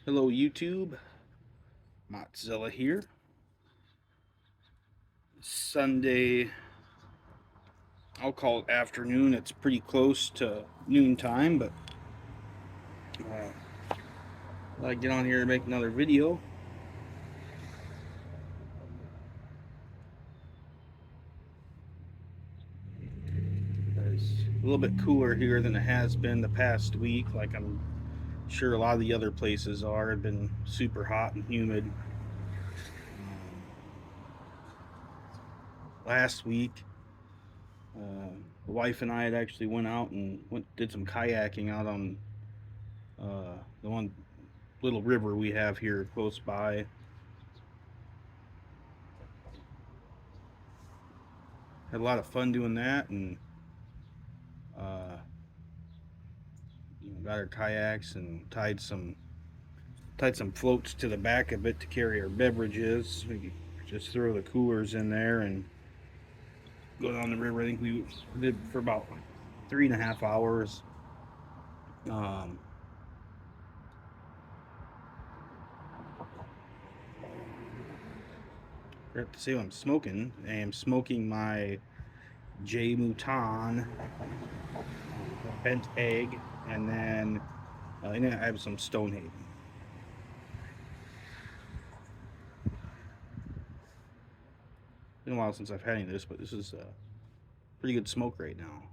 Hello YouTube, Motzilla here. Sunday, I'll call it afternoon. It's pretty close to noontime, but I get on here and make another video. It's a little bit cooler here than it has been the past week. Like I'm sure a lot of the other places are. It's been super hot and humid. Last week, the wife and I had actually went out and did some kayaking out on the one little river we have here close by. Had a lot of fun doing that, and uh, got our kayaks and tied some floats to the back of it to carry our beverages. We just throw the coolers in there and go down the river. I think we did for about 3.5 hours. Um, I have to say what I'm smoking. I am smoking my J Mouton bent egg, and then I have some Stonehaven. Been a while since I've had any of this, but this is pretty good smoke right now.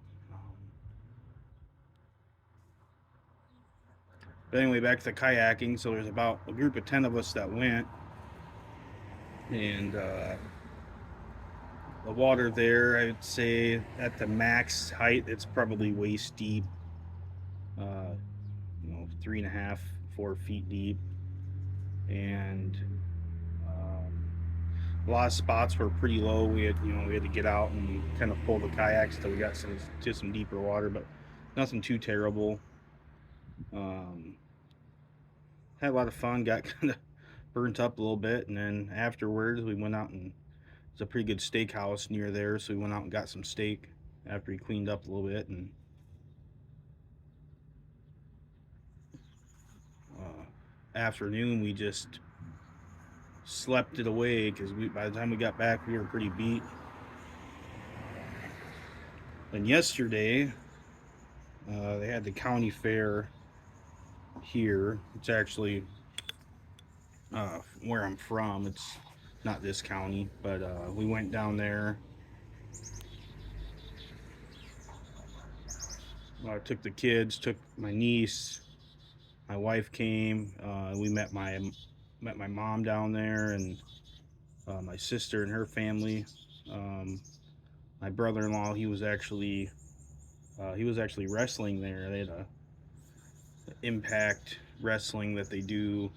But anyway, back to the kayaking. So there's about a group of 10 of us that went, and the water there, I would say at the max height, it's probably waist deep. 3.5, 4 feet deep, and a lot of spots were pretty low. We had to get out and kind of pull the kayaks till we got to some deeper water, but nothing too terrible. Um, had a lot of fun. Got kind of burnt up a little bit, and then afterwards we went out and it's a pretty good steakhouse near there, so we went out and got some steak after he cleaned up a little bit, and afternoon we just slept it away because by the time we got back we were pretty beat. And yesterday they had the county fair here. It's actually where I'm from. It's not this county, but we went down there. I took the kids, took my niece, my wife came. We met my mom down there, and my sister and her family. Um, my brother-in-law, he was actually wrestling there. They had a Impact Wrestling that they do.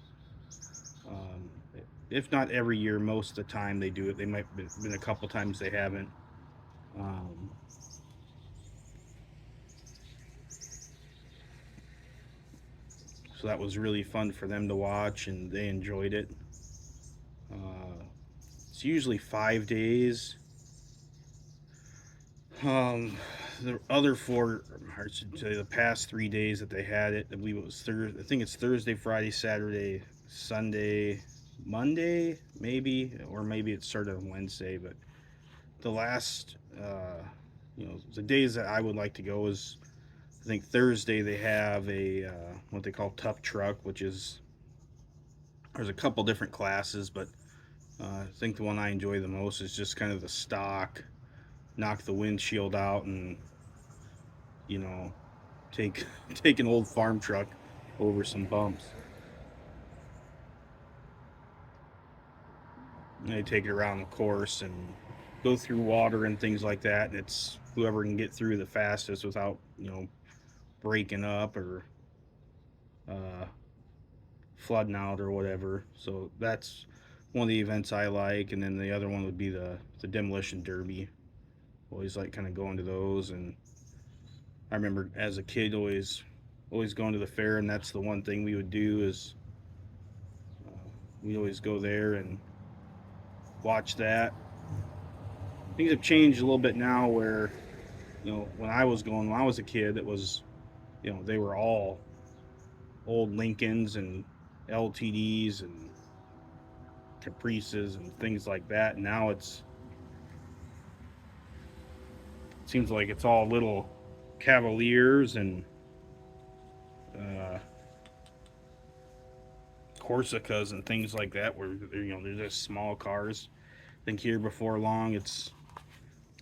Um, if not every year, most of the time they do it. They might have been a couple times they haven't. Um, so that was really fun for them to watch, and they enjoyed it. Uh, it's usually 5 days. Um, the other four, I should say, the past 3 days that they had it, I believe it was Thursday. I think it's Thursday, Friday, Saturday, Sunday, Monday, maybe, or maybe it started on Wednesday. But the last, the days that I would like to go is, I think Thursday they have a what they call tough truck, which is there's a couple different classes, but I think the one I enjoy the most is just kind of the stock, knock the windshield out, and you know take take an old farm truck over some bumps. And they take it around the course and go through water and things like that, and it's whoever can get through the fastest without breaking up or uh, flooding out or whatever. So that's one of the events I like, and then the other one would be the demolition derby. Always like kind of going to those, and I remember as a kid always going to the fair, and that's the one thing we would do is we always go there and watch that. Things have changed a little bit now, where when I was a kid, it was they were all old Lincolns LTDs and Caprices and things like that. Now it seems like it's all little Cavaliers and uh, Corsicas and things like that, where they're just small cars. I think here before long,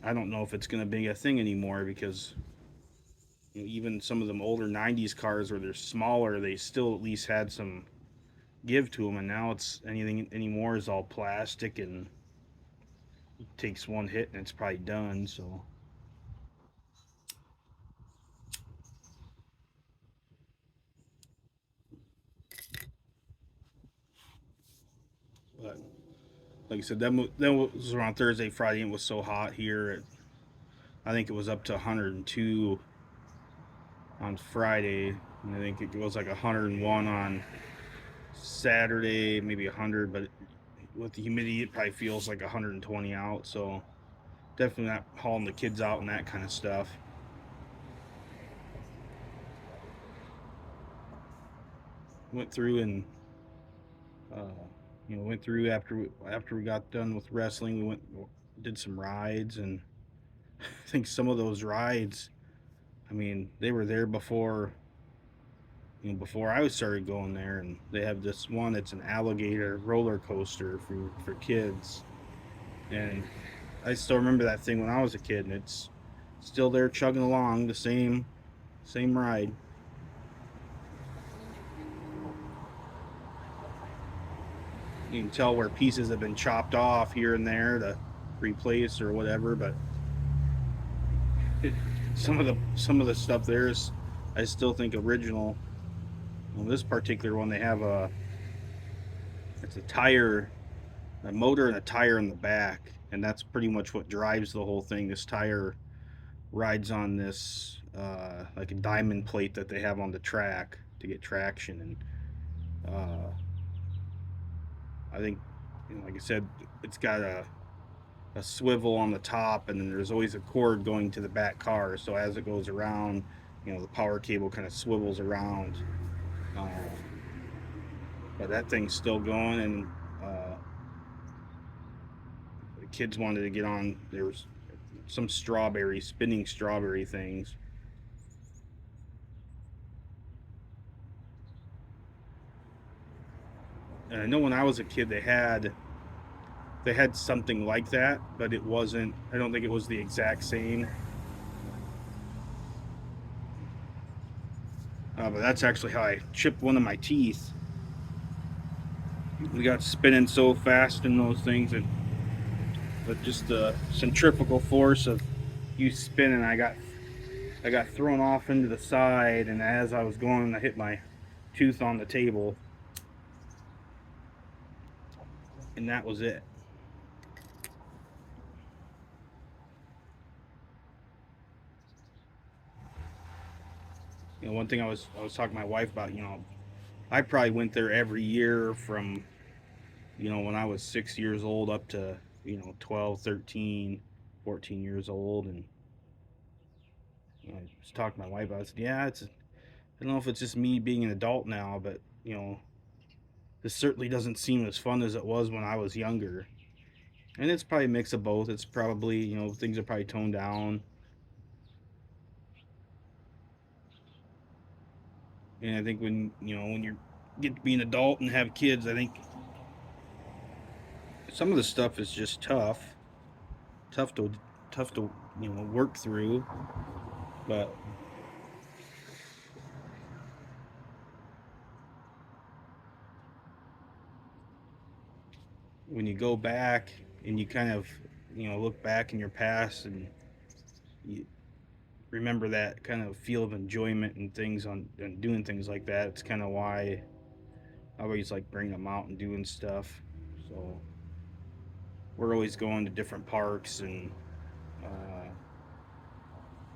I don't know if it's going to be a thing anymore because even some of them older '90s cars where they're smaller, they still at least had some give to them, and now it's anything anymore is all plastic and takes one hit and it's probably done. So, but like I said, that was around Thursday, Friday, and it was so hot here. I think it was up to 102 on Friday, and I think it was like 101 on Saturday, maybe 100, but with the humidity, it probably feels like 120 out. So definitely not hauling the kids out and that kind of stuff. Went through and uh, went through after we got done with wrestling. We went did some rides, and I think some of those rides, I mean, they were there before I started going there, and they have this one that's an alligator roller coaster for kids, and I still remember that thing when I was a kid, and it's still there chugging along the same ride. You can tell where pieces have been chopped off here and there to replace or whatever, but it, some of the stuff there is, I still think, original. On this particular one, they have it's a tire, a motor and a tire in the back, and that's pretty much what drives the whole thing. This tire rides on this like a diamond plate that they have on the track to get traction, and I think, like I said, it's got a swivel on the top, and then there's always a cord going to the back car. So as it goes around, the power cable kind of swivels around. Uh, but that thing's still going, and uh, the kids wanted to get on. There was some spinning strawberry things. And I know when I was a kid, they had something like that, but it wasn't. I don't think it was the exact same. But that's actually how I chipped one of my teeth. We got spinning so fast in those things, and but just the centrifugal force of you spinning, I got thrown off into the side, and as I was going, I hit my tooth on the table, and that was it. One thing I was talking to my wife about. I probably went there every year from when I was 6 years old up to 12, 13, 14 years old, and I was talking to my wife. I said, yeah, I don't know if it's just me being an adult now, but this certainly doesn't seem as fun as it was when I was younger. And it's probably a mix of both. It's probably things are probably toned down, and I think when you get to be an adult and have kids, I think some of the stuff is just tough to tough to work through. But when you go back and you kind of look back in your past and you remember that kind of feel of enjoyment and things on and doing things like that, it's kind of why I always like bringing them out and doing stuff. So we're always going to different parks and uh,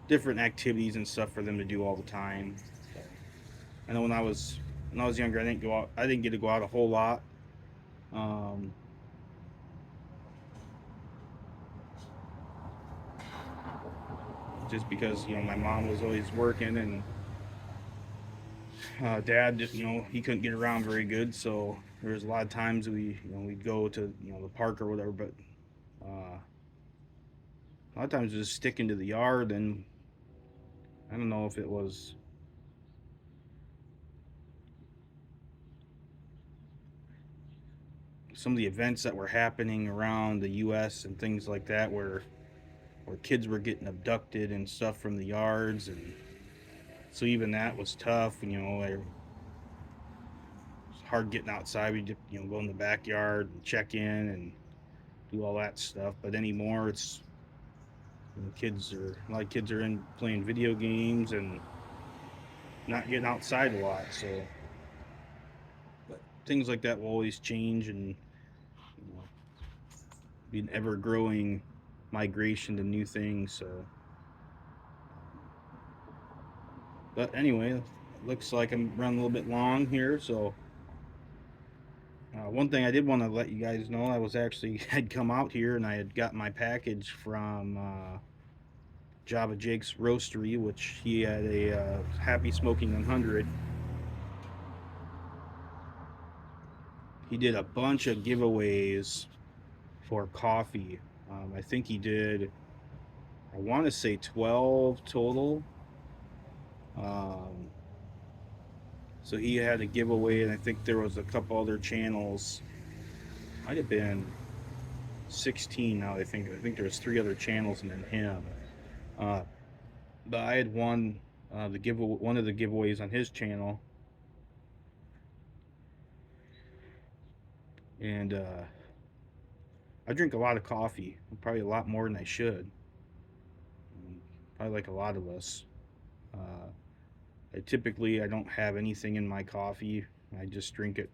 different activities and stuff for them to do all the time. So I know when I was younger, I didn't go out. I didn't get to go out a whole lot, um, just because my mom was always working, and Dad, he couldn't get around very good, so there was a lot of times we'd go to the park or whatever, but a lot of times just sticking to the yard, and I don't know if it was some of the events that were happening around the U.S. and things like that, where kids were getting abducted and stuff from the yards, and so even that was tough. It was hard getting outside. We just go in the backyard and check in and do all that stuff. But anymore, it's kids are a lot of kids are in playing video games and not getting outside a lot. So, but things like that will always change, and be an ever growing migration to new things. So, but anyway, looks like I'm running a little bit long here. So, one thing I did want to let you guys know, I was actually had come out here and I had got my package from Java Jake's Roastery, which he had a Happy Smoking 100. He did a bunch of giveaways for coffee. I think he did, I want to say 12 total. Um, so he had a giveaway, and I think there was a couple other channels. Might have been 16 now. I think there was three other channels and then him. Uh, but I had won one of the giveaways on his channel, and I drink a lot of coffee, probably a lot more than I should. Probably like a lot of us. Uh, I don't have anything in my coffee. I just drink it,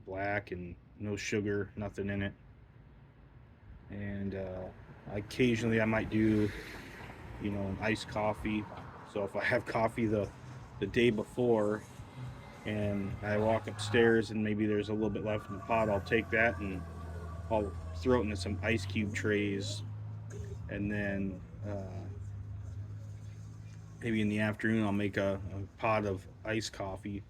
black and no sugar, nothing in it. And occasionally I might do, an iced coffee. So if I have coffee the day before and I walk upstairs and maybe there's a little bit left in the pot, I'll take that and I'll throw it into some ice cube trays, and then maybe in the afternoon I'll make a pot of iced coffee.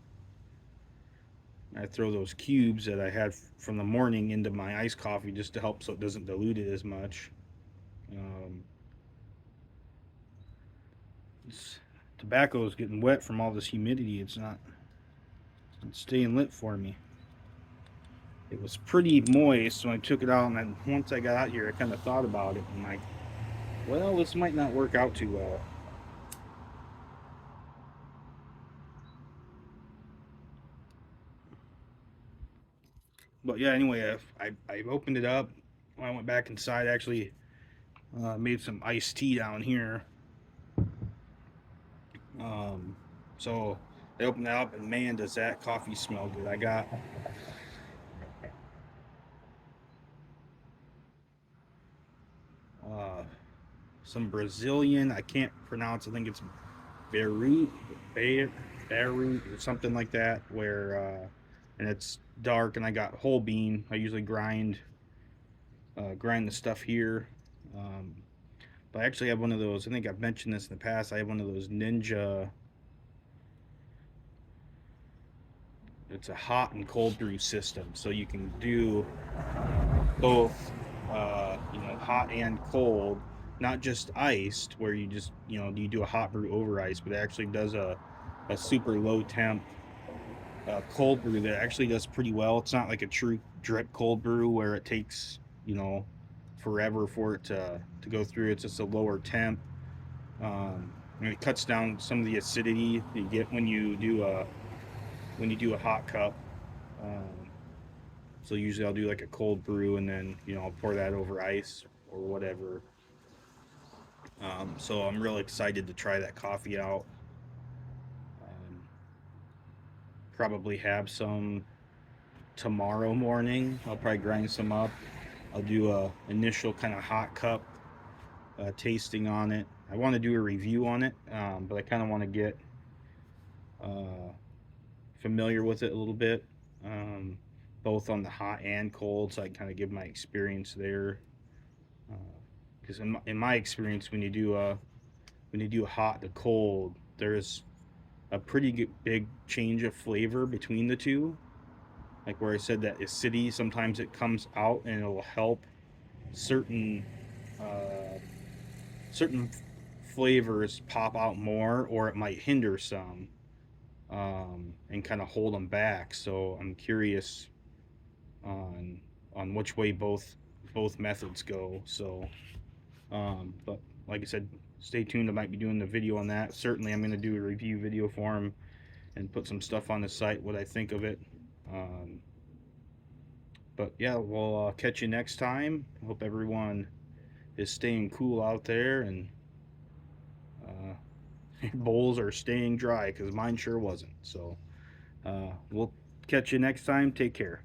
I throw those cubes that I had from the morning into my iced coffee just to help so it doesn't dilute it as much. Um, Tobacco is getting wet from all this humidity. It's staying lit for me. It was pretty moist when I took it out, and then once I got out here, I kind of thought about it and like, well, this might not work out too well. But yeah, anyway, I opened it up. When I went back inside, I actually made some iced tea down here. Um, so I opened it up, and man, does that coffee smell good! I got uh, some Brazilian. I can't pronounce. I think it's Beirut, Beirut, or something like that. And it's dark, and I got whole bean. I usually grind the stuff here. Um, but I actually have one of those. I think I've mentioned this in the past. I have one of those Ninja. It's a hot and cold brew system, so you can do both, hot and cold, not just iced, where you just you do a hot brew over ice, but it actually does a super low temp cold brew that actually does pretty well. It's not like a true drip cold brew where it takes forever for it to go through. It's just a lower temp. And it cuts down some of the acidity you get when you do a hot cup. Um, so usually I'll do like a cold brew, and then I'll pour that over ice or whatever. So I'm really excited to try that coffee out. Um, Probably have some tomorrow morning. I'll probably grind some up. I'll do a initial kind of hot cup tasting on it. I want to do a review on it, but I kind of want to get uh, familiar with it a little bit, um, both on the hot and cold, so I kind of give my experience there. Because in my experience, when you do a hot to cold, there's a pretty big change of flavor between the two. Like where I said that acidity, sometimes it comes out and it'll help certain uh, certain flavors pop out more, or it might hinder some and kind of hold them back. So I'm curious on which way both methods go. So, but like I said, stay tuned. I might be doing the video on that. Certainly, I'm going to do a review video for him and put some stuff on the site, what I think of it. Um, but yeah, we'll catch you next time. Hope everyone is staying cool out there and uh, bowls are staying dry because mine sure wasn't. So we'll catch you next time. Take care.